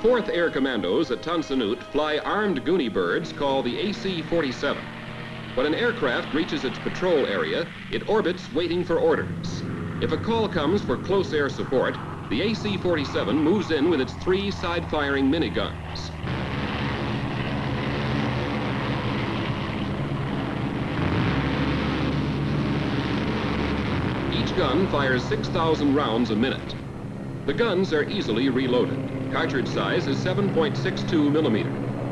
4th Air Commandos at Tan Son Nhut fly armed Gooney Birds called the AC-47. When an aircraft reaches its patrol area, it orbits waiting for orders. If a call comes for close air support, the AC-47 moves in with its 3 side-firing miniguns. Each gun fires 6,000 rounds a minute. The guns are easily reloaded. Cartridge size is 7.62 millimeter.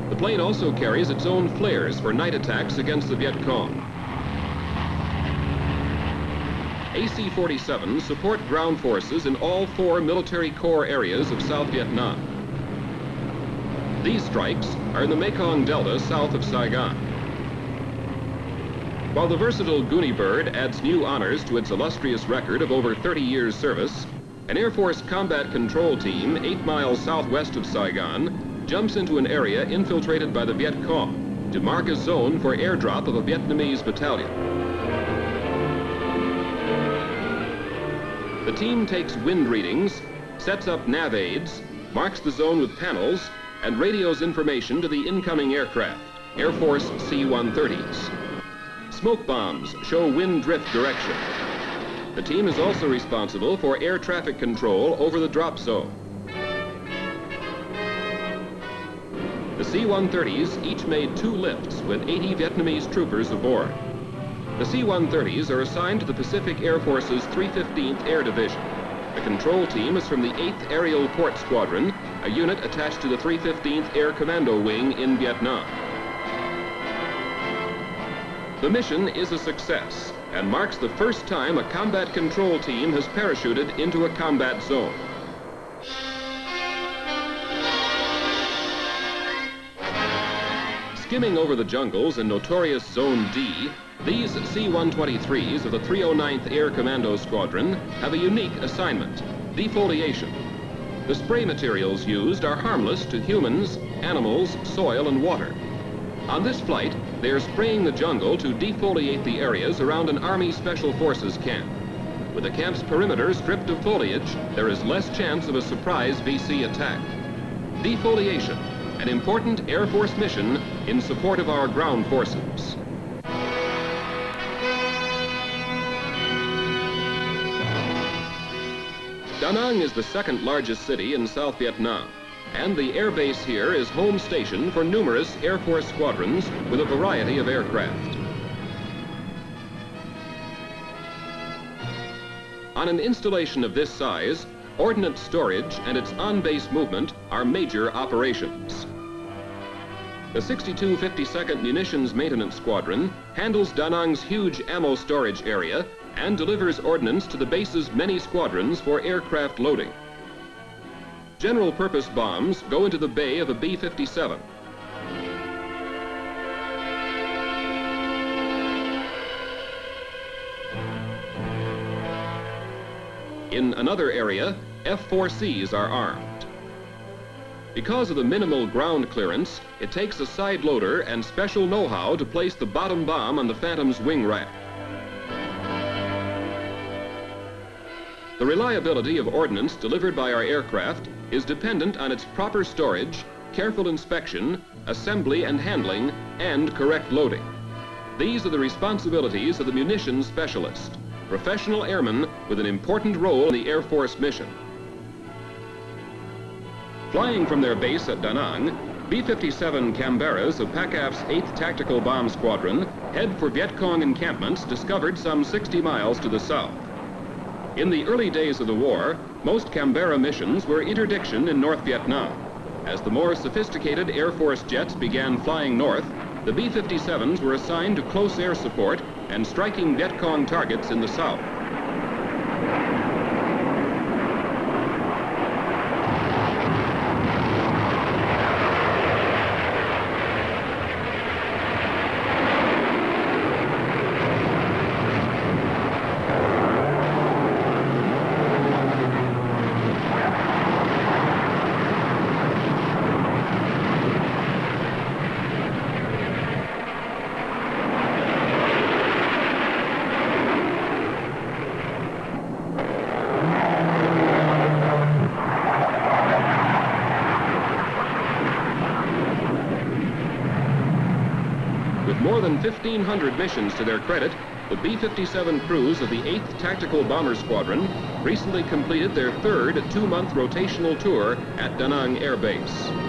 The plane also carries its own flares for night attacks against the Vietcong. AC-47s support ground forces in all 4 military corps areas of South Vietnam. These strikes are in the Mekong Delta south of Saigon. While the versatile Gooney Bird adds new honors to its illustrious record of over 30 years service, an Air Force combat control team 8 miles southwest of Saigon jumps into an area infiltrated by the Vietcong to mark a zone for airdrop of a Vietnamese battalion. The team takes wind readings, sets up nav aids, marks the zone with panels, and radios information to the incoming aircraft, Air Force C-130s. Smoke bombs show wind drift direction. The team is also responsible for air traffic control over the drop zone. The C-130s each made 2 lifts with 80 Vietnamese troopers aboard. The C-130s are assigned to the Pacific Air Force's 315th Air Division. The control team is from the 8th Aerial Port Squadron, a unit attached to the 315th Air Commando Wing in Vietnam. The mission is a success and marks the first time a combat control team has parachuted into a combat zone. Skimming over the jungles in notorious Zone D, these C-123s of the 309th Air Commando Squadron have a unique assignment: defoliation. The spray materials used are harmless to humans, animals, soil, and water. On this flight, they are spraying the jungle to defoliate the areas around an Army Special Forces camp. With the camp's perimeter stripped of foliage, there is less chance of a surprise VC attack. Defoliation, an important Air Force mission in support of our ground forces. Danang is the 2nd largest city in South Vietnam, and the air base here is home station for numerous Air Force squadrons with a variety of aircraft. On an installation of this size, ordnance storage and its on-base movement are major operations. The 6252nd Munitions Maintenance Squadron handles Danang's huge ammo storage area and delivers ordnance to the base's many squadrons for aircraft loading. General-purpose bombs go into the bay of a B-57. In another area, F-4Cs are armed. Because of the minimal ground clearance, it takes a side loader and special know-how to place the bottom bomb on the Phantom's wing rack. The reliability of ordnance delivered by our aircraft is dependent on its proper storage, careful inspection, assembly and handling, and correct loading. These are the responsibilities of the munitions specialist, professional airmen with an important role in the Air Force mission. Flying from their base at Danang, B-57 Canberras of PACAF's 8th Tactical Bomb Squadron head for Vietcong encampments discovered some 60 miles to the south. In the early days of the war, most Canberra missions were interdiction in North Vietnam. As the more sophisticated Air Force jets began flying north, the B-57s were assigned to close air support and striking Vietcong targets in the south. more than 1,500 missions to their credit, the B-57 crews of the 8th Tactical Bomber Squadron recently completed their third 2-month rotational tour at Danang Air Base.